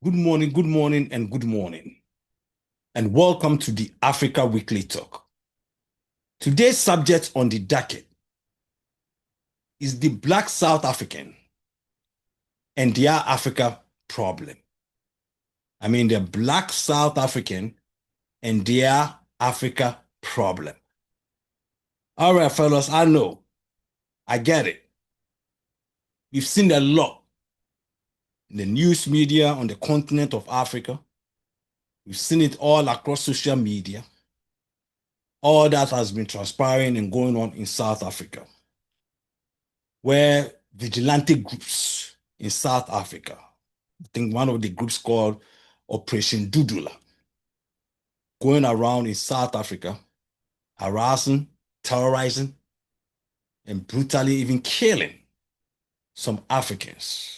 good morning, and good morning. And welcome to the Africa Weekly Talk. Today's subject on the docket is the Black South African and their Africa problem. I mean, the Black South African and their Africa problem. All right, fellas, I know. I get it. We've seen a lot in the news media on the continent of Africa. We've seen it all across social media. All that has been transpiring and going on in South Africa, where vigilante groups in South Africa, I think one of the groups called Operation Dudula, going around in South Africa, harassing, terrorizing, and brutally even killing some Africans.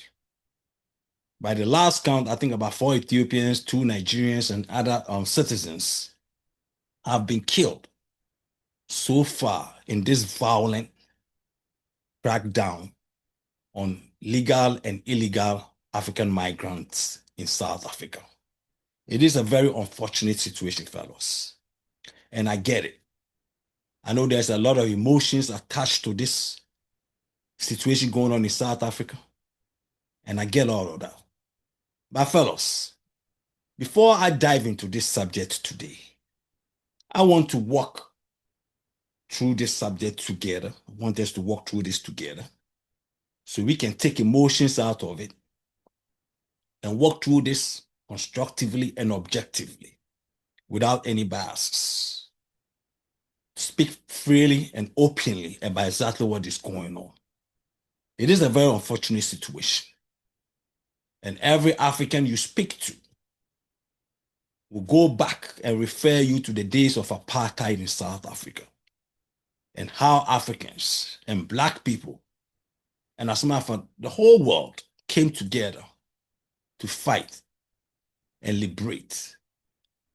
By the last count, I think about 4 Ethiopians, 2 Nigerians, and other citizens have been killed so far in this violent crackdown on legal and illegal African migrants in South Africa. It is a very unfortunate situation, fellows. And I get it. I know there's a lot of emotions attached to this situation going on in South Africa. And I get all of that. But fellows, before I dive into this subject today, I want to walk through this subject together. I want us to walk through this together so we can take emotions out of it and walk through this constructively and objectively without any biases. Speak freely and openly about exactly what is going on. It is a very unfortunate situation. And every African you speak to will go back and refer you to the days of apartheid in South Africa and how Africans and Black people, and as a matter of fact, the whole world came together to fight and liberate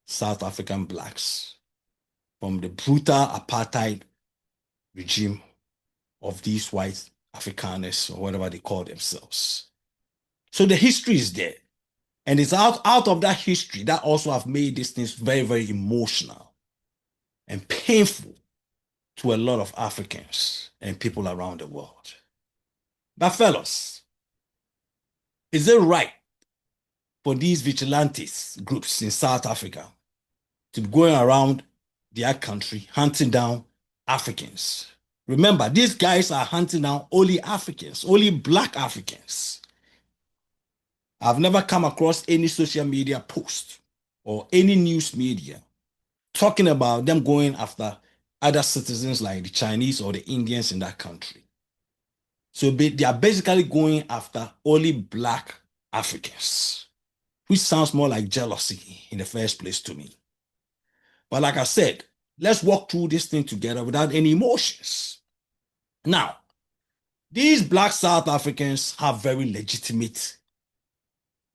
South African Blacks from the brutal apartheid regime of these white Afrikaners, or whatever they call themselves. So the history is there. And it's out of that history that also have made these things very, very emotional and painful to a lot of Africans and people around the world. But fellas, is it right for these vigilantes groups in South Africa to be going around their country hunting down Africans? Remember, these guys are hunting down only Africans, only Black Africans. I've never come across any social media post or any news media talking about them going after other citizens like the Chinese or the Indians in that country. So they are basically going after only Black Africans, which sounds more like jealousy in the first place to me. But like I said, let's walk through this thing together without any emotions. Now, these Black South Africans have very legitimate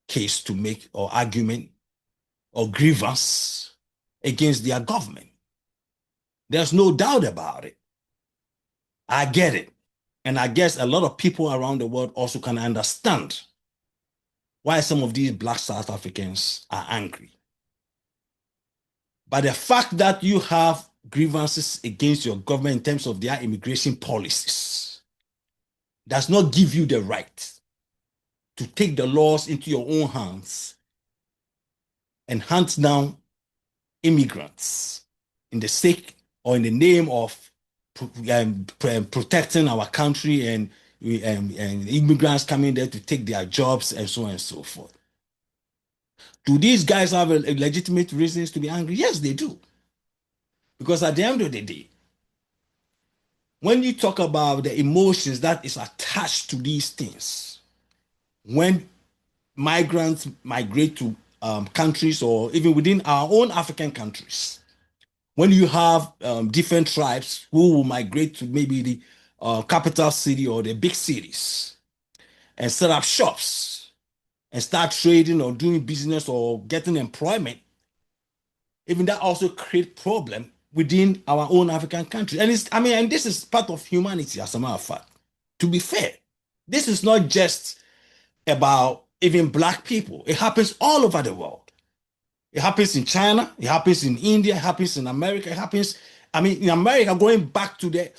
case to make or argument or grievance against their government. There's no doubt about it. I get it. And I guess a lot of people around the world also can understand why some of these Black South Africans are angry. But the fact that you have grievances against your government in terms of their immigration policies does not give you the right to take the laws into your own hands and hunt down immigrants in the sake or in the name of protecting our country and immigrants coming there to take their jobs and so on and so forth. Do these guys have a legitimate reasons to be angry? Yes, they do. Because at the end of the day, when you talk about the emotions that is attached to these things, when migrants migrate to countries or even within our own African countries, when you have different tribes who will migrate to maybe the capital city or the big cities and set up shops and start trading or doing business or getting employment, even that also create problem within our own African country. And and this is part of humanity, as a matter of fact. To be fair, this is not just about even black people. It happens all over the world. It happens in China, it happens in India, it happens in America, it happens, I mean, in America, going back to the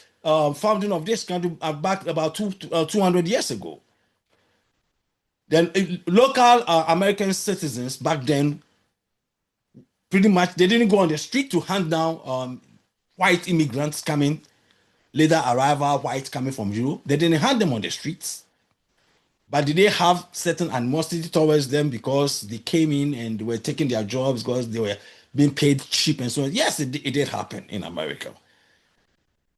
founding of this country back about 200 years ago. Then local American citizens back then, pretty much, they didn't go on the street to hunt down white immigrants coming, later arrival whites coming from Europe. They didn't hunt them on the streets. But did they have certain animosity towards them because they came in and were taking their jobs because they were being paid cheap and so on? Yes, it did happen in America.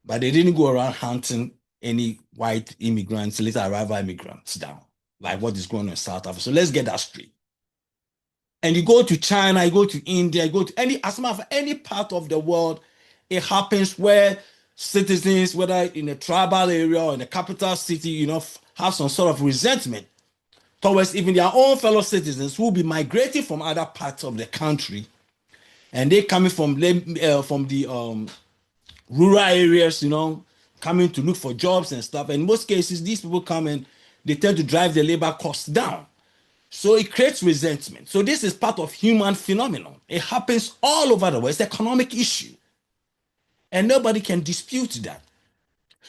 But they didn't go around hunting any white immigrants, later arrival immigrants down, like what is going on in South Africa. So let's get that straight. And you go to China, you go to India, you go to as a matter of any part of the world, it happens where citizens, whether in a tribal area or in a capital city, have some sort of resentment towards even their own fellow citizens who will be migrating from other parts of the country, and they coming from the rural areas, coming to look for jobs and stuff. And in most cases, these people come and they tend to drive the labor costs down. So it creates resentment. So this is part of human phenomenon. It happens all over the world. It's an economic issue. And nobody can dispute that.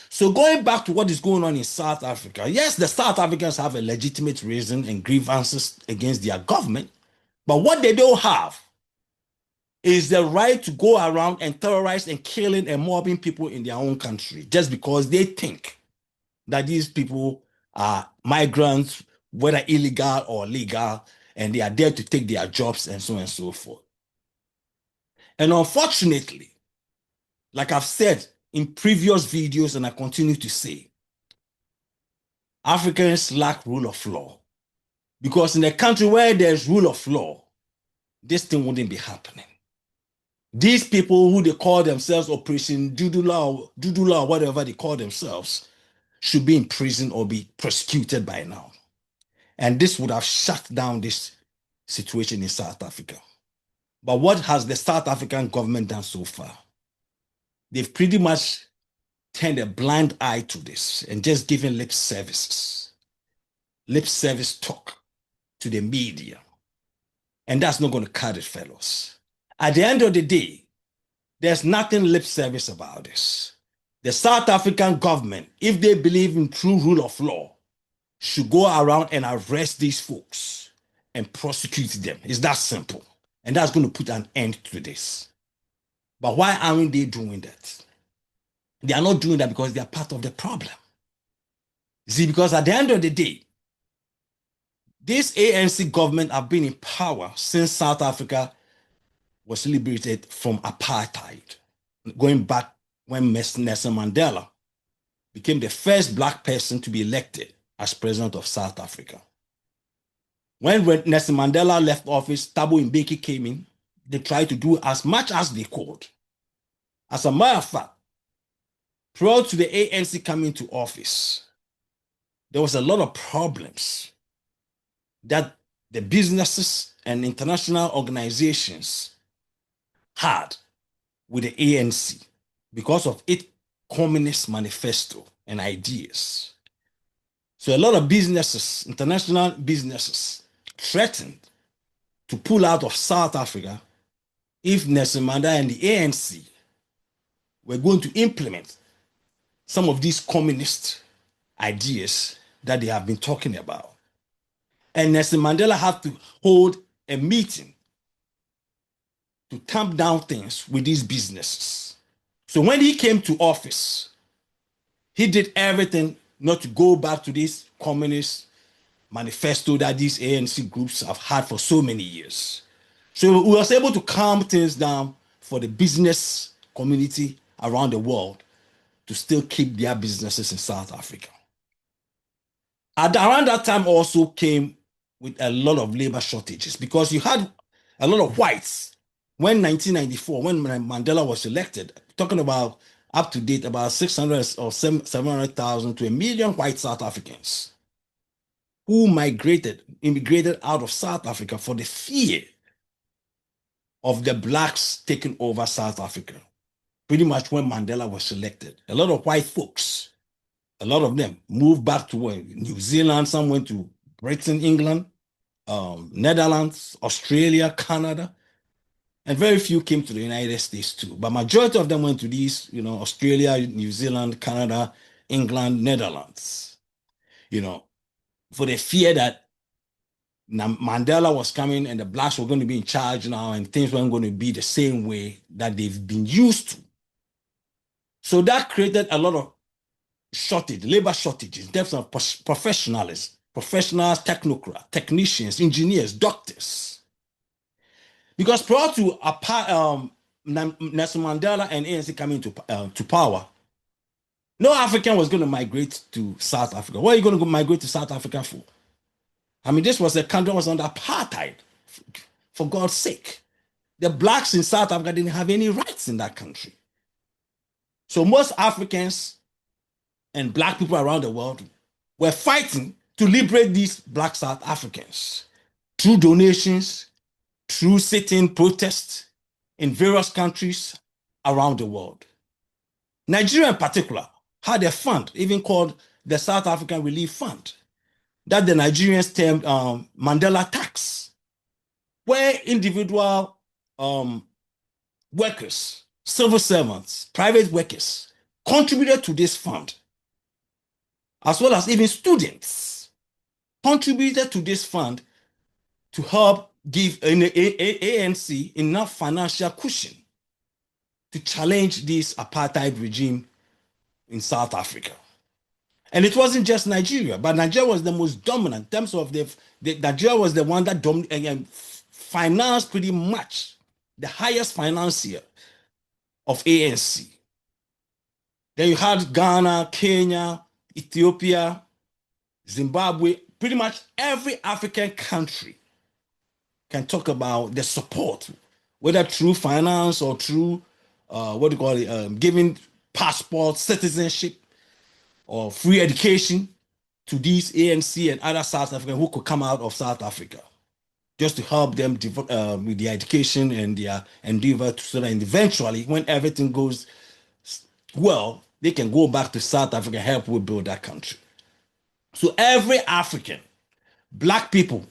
So going back to what is going on in South Africa, yes, the South Africans have a legitimate reason and grievances against their government. But what they don't have is the right to go around and terrorize and killing and mobbing people in their own country just because they think that these people are migrants, whether illegal or legal, and they are there to take their jobs and so on and so forth. And unfortunately, like I've said in previous videos, and I continue to say, Africans lack rule of law. Because in a country where there's rule of law, this thing wouldn't be happening. These people who they call themselves Operation Dudula, or whatever they call themselves, should be in prison or be prosecuted by now. And this would have shut down this situation in South Africa. But what has the South African government done so far? They've pretty much turned a blind eye to this and just given lip service talk to the media. And that's not going to cut it, fellows. At the end of the day, there's nothing lip service about this. The South African government, if they believe in true rule of law, should go around and arrest these folks and prosecute them. It's that simple. And that's going to put an end to this. But why aren't they doing that? They are not doing that because they are part of the problem. See, because at the end of the day, this ANC government have been in power since South Africa was liberated from apartheid, going back when Nelson Mandela became the first black person to be elected as president of South Africa. When Nelson Mandela left office, Thabo Mbeki came in. They tried to do as much as they could. As a matter of fact, prior to the ANC coming to office, there was a lot of problems that the businesses and international organizations had with the ANC because of its communist manifesto and ideas. So a lot of businesses, international businesses, threatened to pull out of South Africa if Nelson Mandela and the ANC were going to implement some of these communist ideas that they have been talking about. And Nelson Mandela had to hold a meeting to tamp down things with these businesses. So when he came to office, he did everything not to go back to this communist manifesto that these ANC groups have had for so many years. So we was able to calm things down for the business community around the world to still keep their businesses in South Africa. Around that time also came with a lot of labor shortages because you had a lot of whites when 1994, when Mandela was elected, talking about up to date about 600 or 700,000 to 1 million white South Africans who immigrated out of South Africa for the fear of the blacks taking over South Africa. Pretty much when Mandela was elected, a lot of white folks, a lot of them moved back to New Zealand, some went to Britain, England, Netherlands, Australia, Canada, and very few came to the United States too. But majority of them went to these, Australia, New Zealand, Canada, England, Netherlands, for the fear that Mandela was coming and the blacks were going to be in charge now and things weren't going to be the same way that they've been used to. So that created a lot of labor shortages in terms of professionals, technocrats, technicians, engineers, doctors. Because prior to Nelson Mandela and ANC coming to power, no African was going to migrate to South Africa. What are you going to migrate to South Africa for? I mean, this was a country that was under apartheid, for God's sake. The blacks in South Africa didn't have any rights in that country. So most Africans and black people around the world were fighting to liberate these black South Africans through donations, through sit-in protests in various countries around the world. Nigeria in particular had a fund, even called the South African Relief Fund, that the Nigerians termed Mandela tax, where individual workers, civil servants, private workers contributed to this fund, as well as even students contributed to this fund to help give ANC enough financial cushion to challenge this apartheid regime in South Africa. And it wasn't just Nigeria, but Nigeria was the most dominant in terms of Nigeria was the one that financed pretty much the highest financier of ANC. Then you had Ghana, Kenya, Ethiopia, Zimbabwe, pretty much every African country can talk about the support, whether through finance or through giving passports, citizenship, or free education to these ANC and other South Africans who could come out of South Africa, just to help them with their education and their endeavor so that eventually, when everything goes well, they can go back to South Africa and help rebuild that country. So every African, black people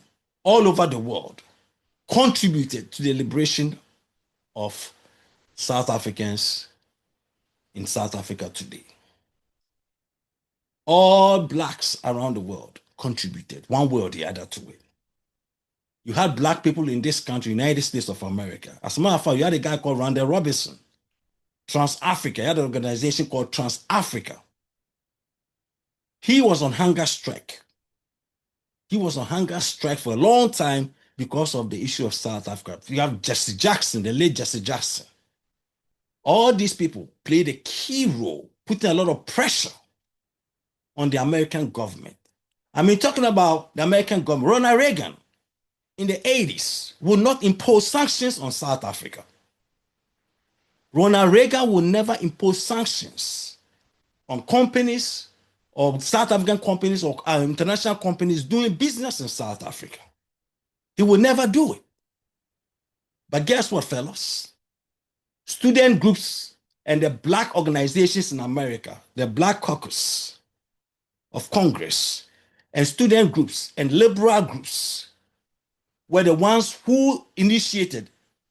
all over the world contributed to the liberation of South Africans in South Africa today. All blacks around the world contributed one way or the other to it. You had black people in this country, United States of America. As a matter of fact, you had a guy called Randall Robinson, Trans-Africa. You had an organization called Trans-Africa. He was on hunger strike. He was on hunger strike for a long time because of the issue of South Africa. You have Jesse Jackson, the late Jesse Jackson. All these people played a key role, putting a lot of pressure on the American government. I mean, talking about the American government, Ronald Reagan in the 80s would not impose sanctions on South Africa. Ronald Reagan would never impose sanctions on companies or South African companies or international companies doing business in South Africa. He would never do it. But guess what, fellas? Student groups and the black organizations in America, the Black Caucus of Congress, and student groups and liberal groups were the ones who initiated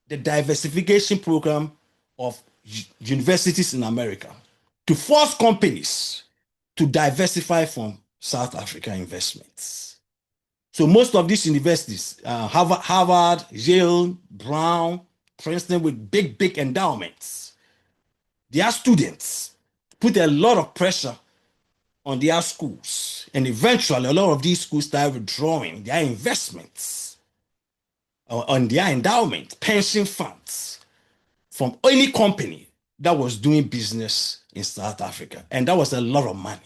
the diversification program of universities in America to force companies to diversify from South Africa investments. So most of these universities, Harvard, Yale, Brown, Princeton, with big endowments, their students put a lot of pressure on their schools. And eventually, a lot of these schools started withdrawing their investments on their endowment, pension funds, from any company that was doing business in South Africa. And that was a lot of money.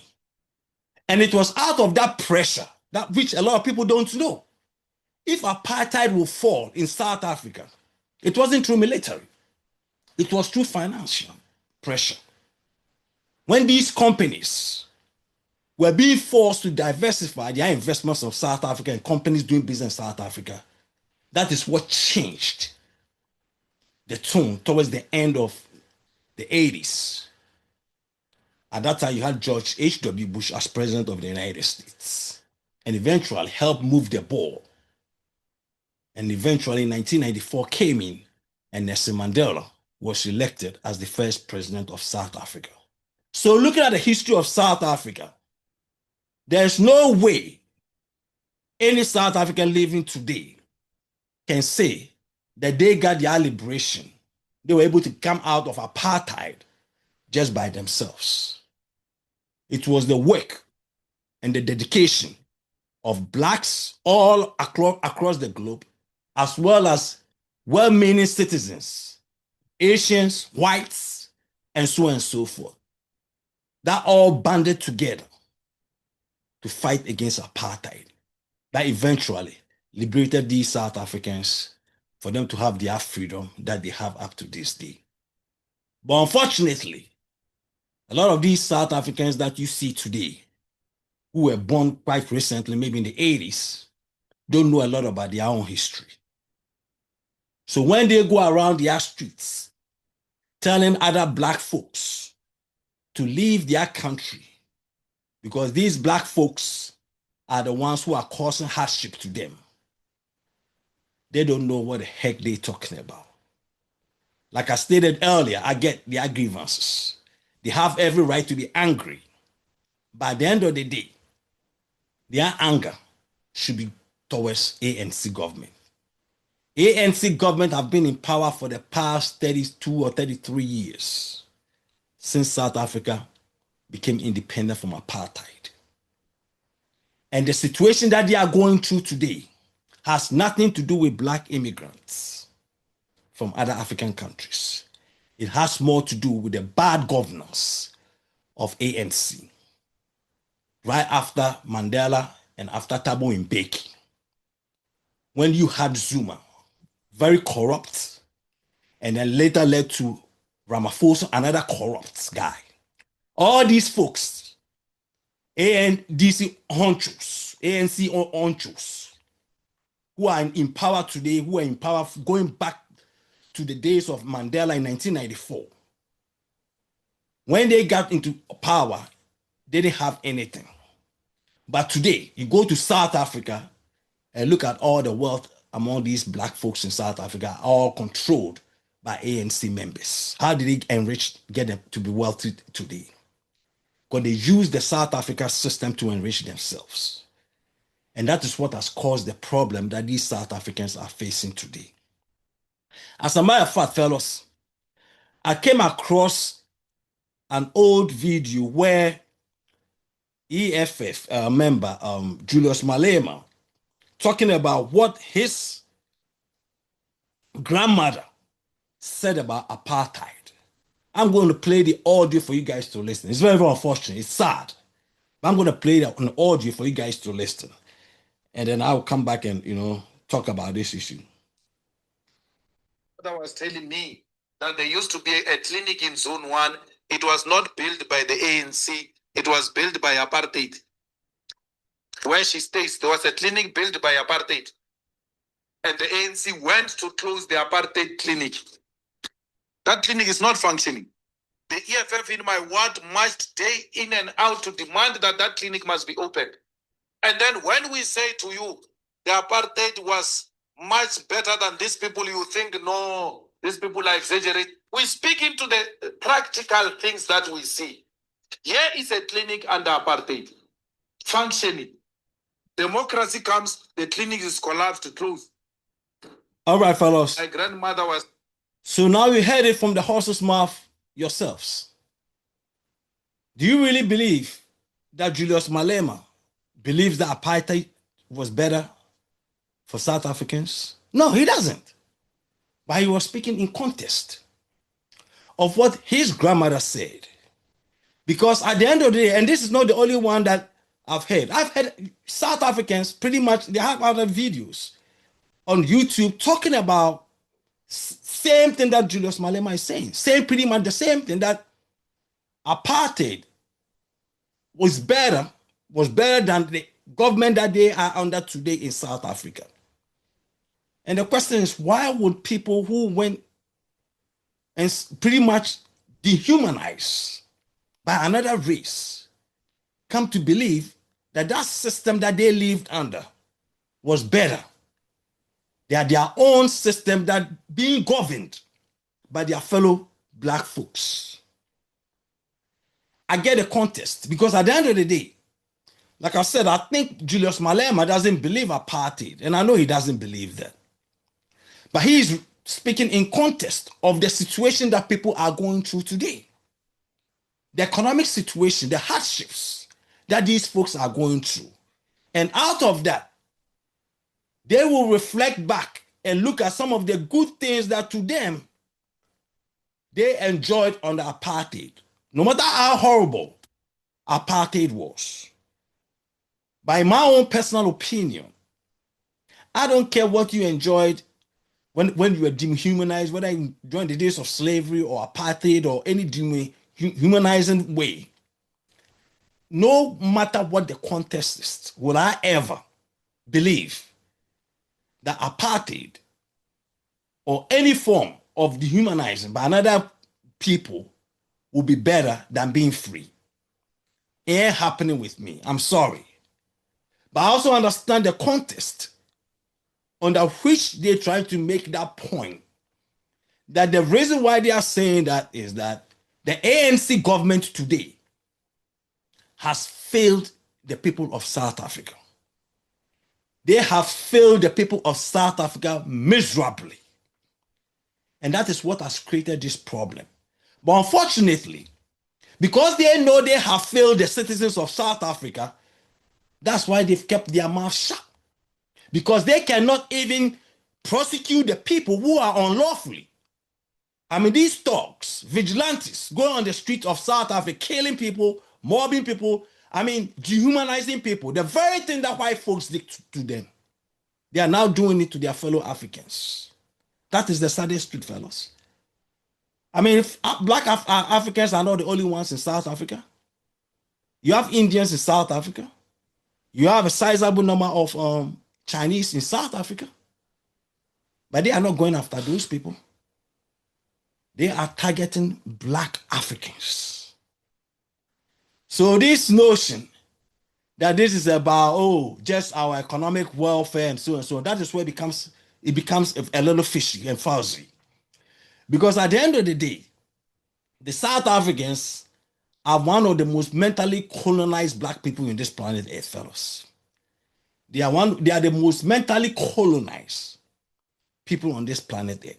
And it was out of that pressure, that which a lot of people don't know. If apartheid will fall in South Africa, it wasn't through military. It was through financial pressure. When these companies were being forced to diversify their investments of South Africa and companies doing business in South Africa, that is what changed the tone towards the end of the 80s. At that time, you had George H.W. Bush as president of the United States and eventually helped move the ball And eventually 1994 came in and Nelson Mandela was elected as the first president of South Africa. So looking at the history of South Africa, there's no way any South African living today can say that they got their liberation. They were able to come out of apartheid just by themselves. It was the work and the dedication of blacks all across the globe, as well as well-meaning citizens, Asians, whites, and so on and so forth, that all banded together to fight against apartheid, that eventually liberated these South Africans for them to have their freedom that they have up to this day. But unfortunately, a lot of these South Africans that you see today, who were born quite recently, maybe in the 80s, don't know a lot about their own history. So when they go around their streets telling other black folks to leave their country because these black folks are the ones who are causing hardship to them, they don't know what the heck they're talking about. Like I stated earlier, I get their grievances. They have every right to be angry. By the end of the day, their anger should be towards ANC government. ANC government have been in power for the past 32 or 33 years since South Africa became independent from apartheid. And the situation that they are going through today has nothing to do with black immigrants from other African countries. It has more to do with the bad governance of ANC. Right after Mandela and after Thabo Mbeki, when you had Zuma, very corrupt, and then later led to Ramaphosa, another corrupt guy. All these folks, ANC honchos, who are in power today, who are in power going back to the days of Mandela in 1994. When they got into power, they didn't have anything. But today, you go to South Africa and look at all the wealth among these black folks in South Africa, all controlled by ANC members. How did they get them to be wealthy today? Because they use the South Africa system to enrich themselves. And that is what has caused the problem that these South Africans are facing today. As a matter of fact, fellows, I came across an old video where EFF member Julius Malema talking about what his grandmother said about apartheid. I'm going to play the audio for you guys to listen. It's very, very unfortunate. It's sad. But I'm going to play that on audio for you guys to listen. And then I'll come back and, talk about this issue. That was telling me that there used to be a clinic in Zone 1. It was not built by the ANC. It was built by apartheid. Where she stays, there was a clinic built by apartheid. And the ANC went to close the apartheid clinic. That clinic is not functioning. The EFF in my ward marched day in and out to demand that that clinic must be opened. And then when we say to you, the apartheid was much better than these people, you think, no, these people are exaggerating. We speak into the practical things that we see. Here is a clinic under apartheid, functioning. Democracy comes, the clinic is collapsed, closed. All right, fellows. My grandmother was... So now you heard it from the horse's mouth yourselves. Do you really believe that Julius Malema believes that apartheid was better for South Africans? No, he doesn't. But he was speaking in context of what his grandmother said. Because at the end of the day, and this is not the only one that I've heard South Africans pretty much, they have other videos on YouTube talking about same thing that Julius Malema is saying. Saying pretty much the same thing, that apartheid was better than the government that they are under today in South Africa. And the question is, why would people who went and pretty much dehumanized by another race come to believe that that system that they lived under was better They are their own system that being governed by their fellow black folks. I get the context because at the end of the day, like I said, I think Julius Malema doesn't believe apartheid, and I know he doesn't believe that. But he is speaking in context of the situation that people are going through today. The economic situation, the hardships that these folks are going through. And out of that, they will reflect back and look at some of the good things that to them they enjoyed under apartheid. No matter how horrible apartheid was. By my own personal opinion, I don't care what you enjoyed when you were dehumanized, whether during the days of slavery or apartheid or any dehumanizing way. No matter what the context is, will I ever believe that apartheid or any form of dehumanizing by another people will be better than being free. It ain't happening with me. I'm sorry. But I also understand the context under which they try to make that point. That the reason why they are saying that is that the ANC government today has failed the people of South Africa. They have failed the people of South Africa miserably. And that is what has created this problem. But unfortunately, because they know they have failed the citizens of South Africa, that's why they've kept their mouth shut. Because they cannot even prosecute the people who are unlawfully. I mean, these thugs, vigilantes, going on the street of South Africa, killing people, mobbing people, I mean, dehumanizing people. The very thing that white folks did to them, they are now doing it to their fellow Africans. That is the saddest truth, fellas. I mean, if black Africans are not the only ones in South Africa. You have Indians in South Africa. You have a sizable number of Chinese in South Africa. But they are not going after those people. They are targeting black Africans. So this notion that this is about, just our economic welfare and so, that is where it becomes a little fishy and fuzzy. Because at the end of the day, the South Africans are one of the most mentally colonized black people in this planet Earth, fellas. They are the most mentally colonized people on this planet Earth.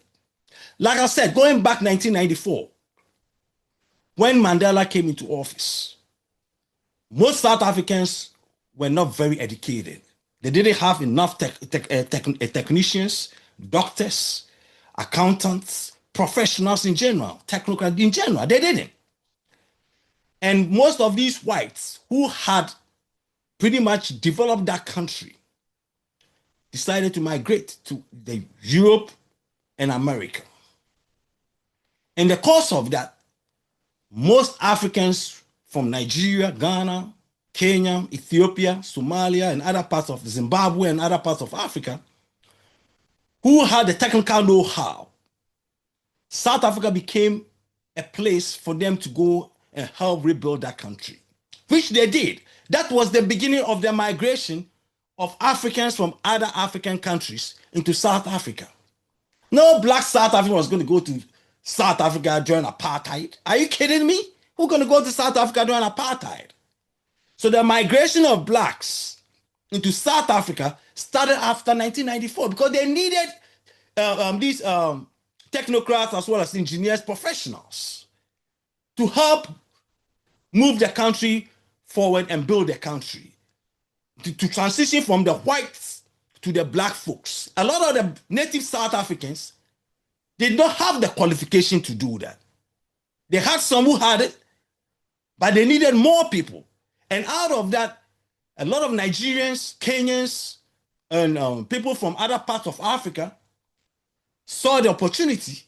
Like I said, going back 1994, when Mandela came into office, most South Africans were not very educated. They didn't have enough technicians, doctors, accountants, professionals in general, technocrats in general. They didn't. And most of these whites who had pretty much developed that country decided to migrate to Europe and America. In the course of that, most Africans from Nigeria, Ghana, Kenya, Ethiopia, Somalia, and other parts of Zimbabwe and other parts of Africa who had the technical know-how, South Africa became a place for them to go and help rebuild that country, which they did. That was the beginning of the migration of Africans from other African countries into South Africa. No black South African was going to go to South Africa during apartheid. Are you kidding me? Who's going to go to South Africa during apartheid? So the migration of blacks into South Africa started after 1994 because they needed these technocrats as well as engineers, professionals to help move the country forward and build the country, to transition from the whites to the black folks. A lot of the native South Africans did not have the qualification to do that. They had some who had it, but they needed more people. And out of that, a lot of Nigerians, Kenyans, and people from other parts of Africa saw the opportunity,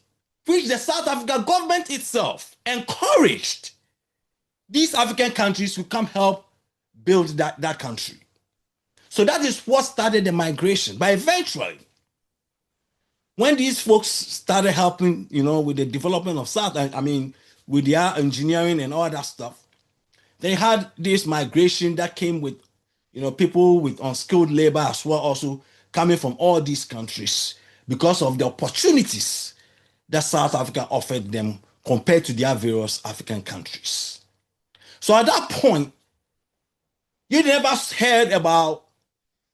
which the South African government itself encouraged these African countries to come help build that country. So that is what started the migration. But eventually, when these folks started helping, with the development of South, with their engineering and all that stuff, they had this migration that came with, people with unskilled labor as well, also coming from all these countries because of the opportunities that South Africa offered them compared to their various African countries. So at that point, you never heard about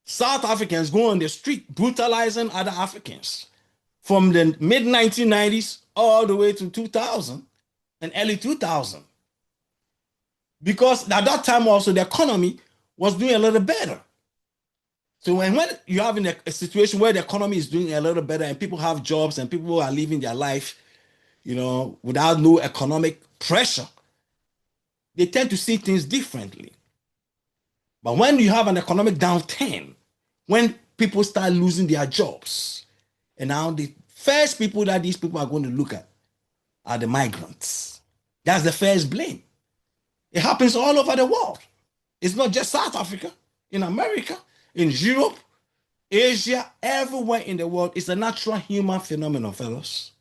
South Africans going on the street brutalizing other Africans from the mid 1990s all the way to 2000 and early 2000. Because at that time also the economy was doing a little better. So when you have a situation where the economy is doing a little better and people have jobs and people are living their life, without no economic pressure, they tend to see things differently. But when you have an economic downturn, when people start losing their jobs, and now the first people that these people are going to look at are the migrants. That's the first blame. It happens all over the world. It's not just South Africa, in America, in Europe, Asia, everywhere in the world. It's a natural human phenomenon, fellows.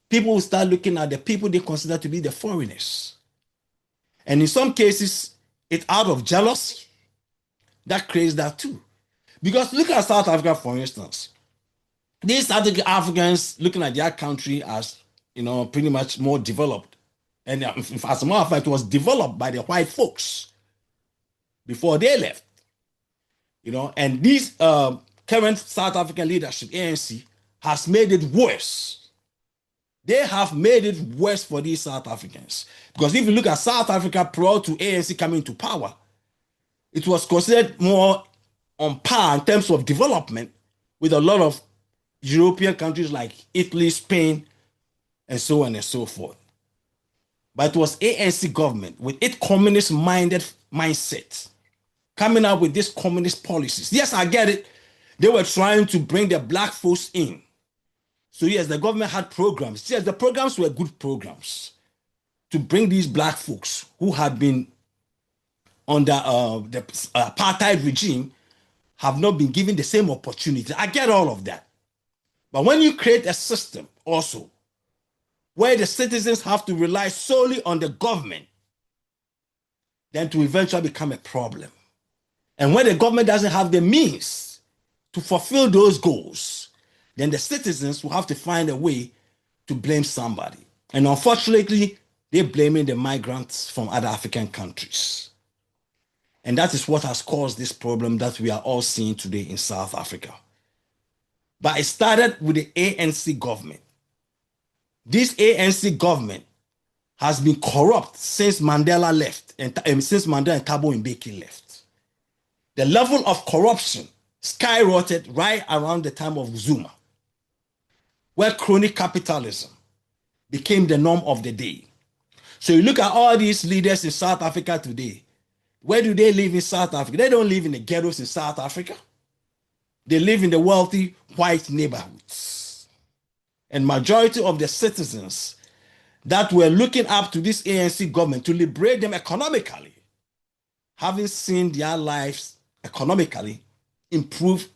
People will start looking at the people they consider to be the foreigners. And in some cases, it's out of jealousy that creates that too. Because look at South Africa, for instance. These South Africans looking at their country as, pretty much more developed. And as a matter of fact, it was developed by the white folks before they left. And these current South African leadership, ANC, has made it worse. They have made it worse for these South Africans. Because if you look at South Africa prior to ANC coming to power, it was considered more on par in terms of development with a lot of European countries like Italy, Spain, and so on and so forth. But it was ANC government with its communist-minded mindset coming up with these communist policies. Yes, I get it. They were trying to bring the black folks in. So yes, the government had programs. Yes, the programs were good programs to bring these black folks who had been under the apartheid regime have not been given the same opportunity. I get all of that. But when you create a system also where the citizens have to rely solely on the government, then to eventually become a problem. And when the government doesn't have the means to fulfill those goals, then the citizens will have to find a way to blame somebody. And unfortunately, they're blaming the migrants from other African countries. And that is what has caused this problem that we are all seeing today in South Africa. But it started with the ANC government. This ANC government has been corrupt since Mandela left, and since Mandela and Thabo Mbeki left. The level of corruption skyrocketed right around the time of Zuma, where crony capitalism became the norm of the day. So you look at all these leaders in South Africa today. Where do they live in South Africa? They don't live in the ghettos in South Africa. They live in the wealthy white neighborhoods. And majority of the citizens that were looking up to this ANC government to liberate them economically, having seen their lives economically improve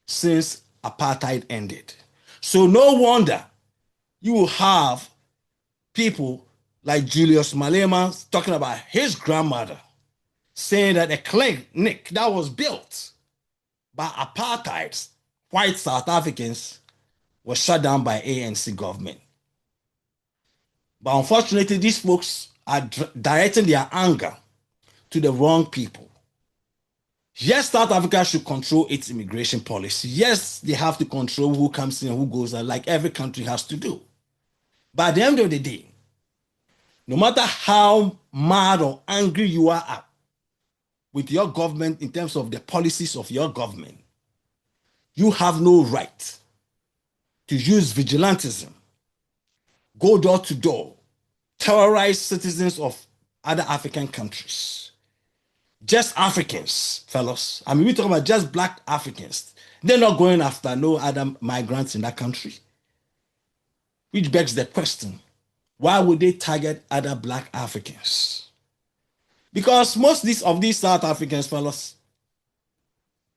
since apartheid ended. So no wonder you will have people like Julius Malema talking about his grandmother, saying that a clinic that was built by apartheid white South Africans was shut down by ANC government. But unfortunately, these folks are directing their anger to the wrong people. Yes, South Africa should control its immigration policy. Yes, they have to control who comes in and who goes out, like every country has to do. But at the end of the day, no matter how mad or angry you are at with your government in terms of the policies of your government, you have no right to use vigilantism, go door to door, terrorize citizens of other African countries. Just Africans, fellows. I mean, we talk about just black Africans. They're not going after no other migrants in that country. Which begs the question, why would they target other black Africans? Because most of these South Africans, fellows,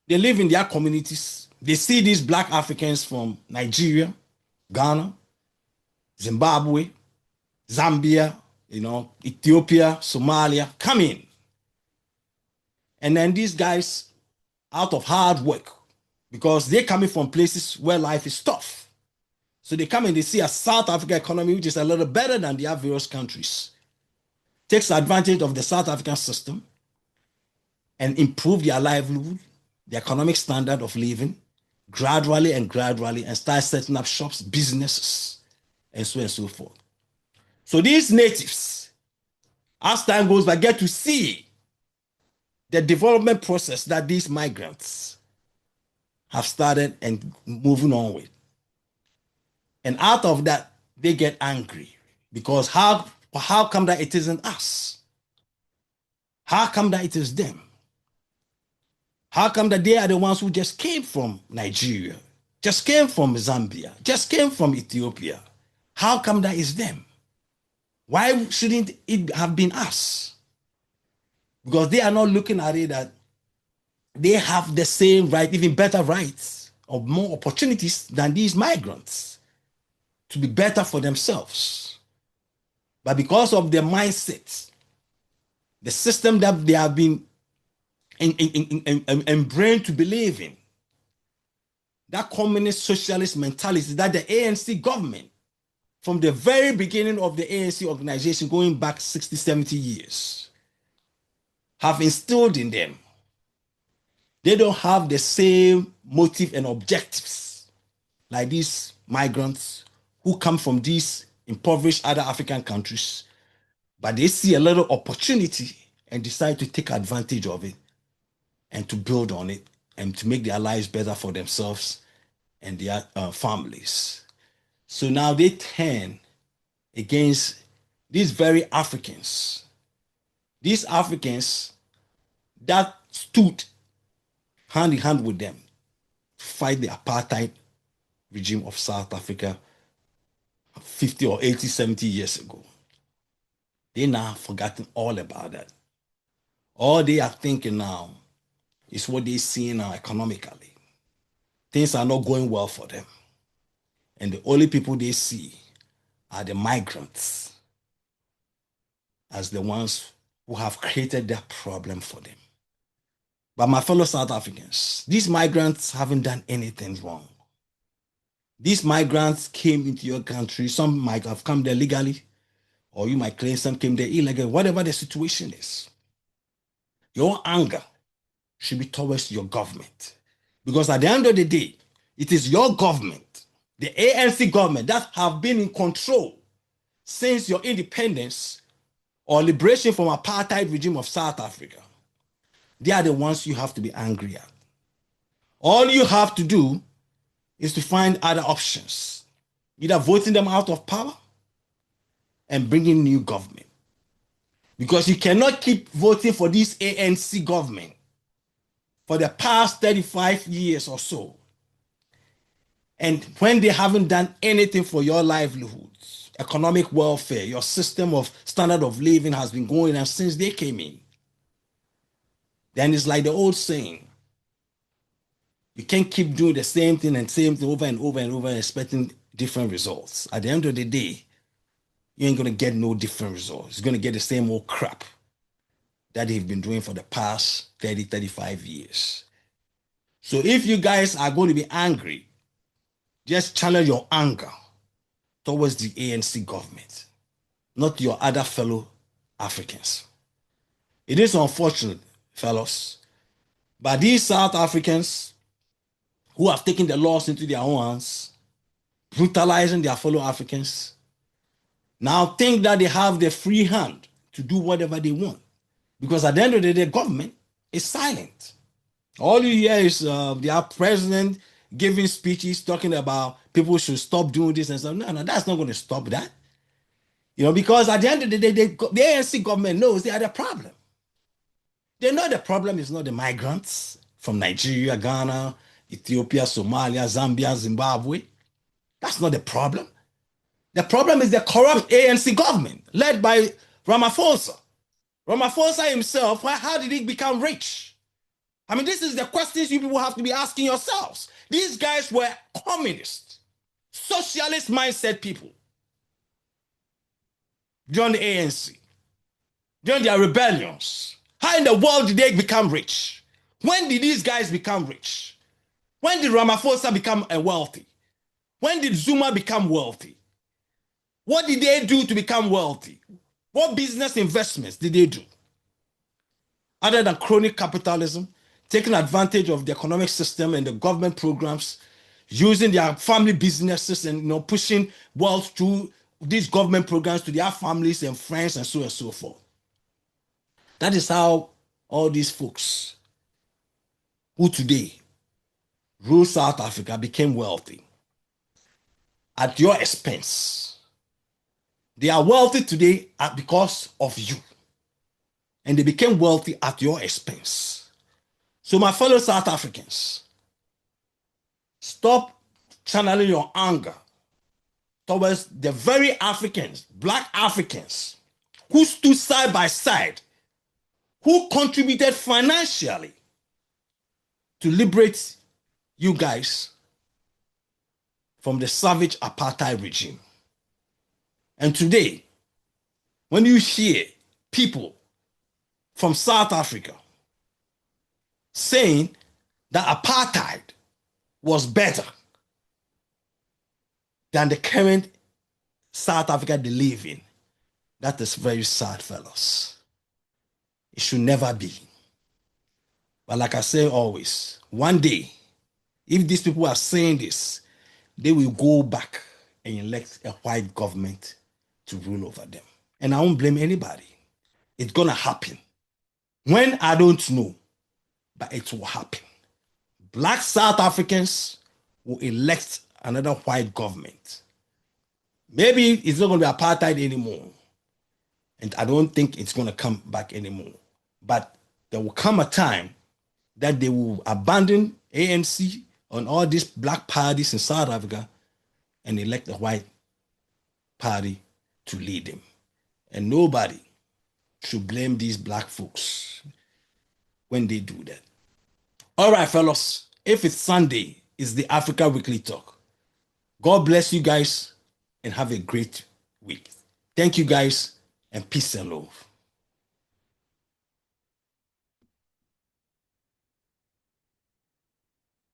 they live in their communities. They see these black Africans from Nigeria, Ghana, Zimbabwe, Zambia, Ethiopia, Somalia, come in. And then these guys, out of hard work, because they're coming from places where life is tough. So they come and they see a South African economy, which is a little better than the various countries, takes advantage of the South African system and improve their livelihood, the economic standard of living, gradually, and start setting up shops, businesses, and so on and so forth. So these natives, as time goes by, get to see the development process that these migrants have started and moving on with. And out of that, they get angry because how come that it isn't us? How come that it is them? How come that they are the ones who just came from Nigeria, just came from Zambia, just came from Ethiopia? How come that is them? Why shouldn't it have been us? Because they are not looking at it that they have the same right, even better rights, or more opportunities than these migrants to be better for themselves. But because of their mindset, the system that they have been embrained to believe in, that communist socialist mentality that the ANC government, from the very beginning of the ANC organization going back 60, 70 years, have instilled in them. They don't have the same motive and objectives like these migrants who come from these impoverished other African countries, but they see a little opportunity and decide to take advantage of it and to build on it and to make their lives better for themselves and their families. So now they turn against these very Africans, that stood hand in hand with them to fight the apartheid regime of South Africa 50 or 80, 70 years ago. They now have forgotten all about that. All they are thinking now is what they see now economically. Things are not going well for them. And the only people they see are the migrants as the ones who have created that problem for them. But my fellow South Africans, these migrants haven't done anything wrong. These migrants came into your country. Some might have come there legally, or you might claim some came there illegally, whatever the situation is. Your anger should be towards your government. Because at the end of the day, it is your government, the ANC government, that have been in control since your independence or liberation from apartheid regime of South Africa. They are the ones you have to be angry at. All you have to do is to find other options, either voting them out of power and bringing new government. Because you cannot keep voting for this ANC government for the past 35 years or so. And when they haven't done anything for your livelihoods, economic welfare, your system of standard of living has been going on since they came in. Then it's like the old saying, you can't keep doing the same thing over and over and over and expecting different results. At the end of the day, you ain't gonna get no different results. You're gonna get the same old crap that they've been doing for the past 30, 35 years. So if you guys are going to be angry, just channel your anger towards the ANC government, not your other fellow Africans. It is unfortunate, fellows, but these South Africans who have taken the laws into their own hands, brutalizing their fellow Africans, now think that they have the free hand to do whatever they want. Because at the end of the day, the government is silent. All you hear is their president giving speeches talking about people should stop doing this and stuff. No, that's not going to stop that. Because at the end of the day, the ANC government knows they are the problem. They know the problem is not the migrants from Nigeria, Ghana, Ethiopia, Somalia, Zambia, Zimbabwe. That's not the problem. The problem is the corrupt ANC government led by Ramaphosa. Ramaphosa himself, how did he become rich? I mean, this is the questions you people have to be asking yourselves. These guys were communist, socialist mindset people during the ANC, during their rebellions. How in the world did they become rich? When did these guys become rich? When did Ramaphosa become wealthy? When did Zuma become wealthy? What did they do to become wealthy? What business investments did they do? Other than crony capitalism, taking advantage of the economic system and the government programs, using their family businesses and pushing wealth through these government programs to their families and friends and so on and so forth. That is how all these folks who today rule South Africa became wealthy at your expense. They are wealthy today because of you. And they became wealthy at your expense. So my fellow South Africans, stop channeling your anger towards the very Africans, black Africans, who stood side by side, who contributed financially to liberate you guys from the savage apartheid regime. And today, when you hear people from South Africa saying that apartheid was better than the current South Africa they live in, that is very sad, fellas. It should never be. But like I say always, one day, if these people are saying this, they will go back and elect a white government to rule over them. And I won't blame anybody. It's gonna happen. When, I don't know, but it will happen. Black South Africans will elect another white government. Maybe it's not going to be apartheid anymore. And I don't think it's going to come back anymore. But there will come a time that they will abandon ANC and all these black parties in South Africa and elect a white party to lead them. And nobody should blame these black folks when they do that. All right, fellas, if it's Sunday, it's the Africa Weekly Talk. God bless you guys and have a great week. Thank you guys and peace and love.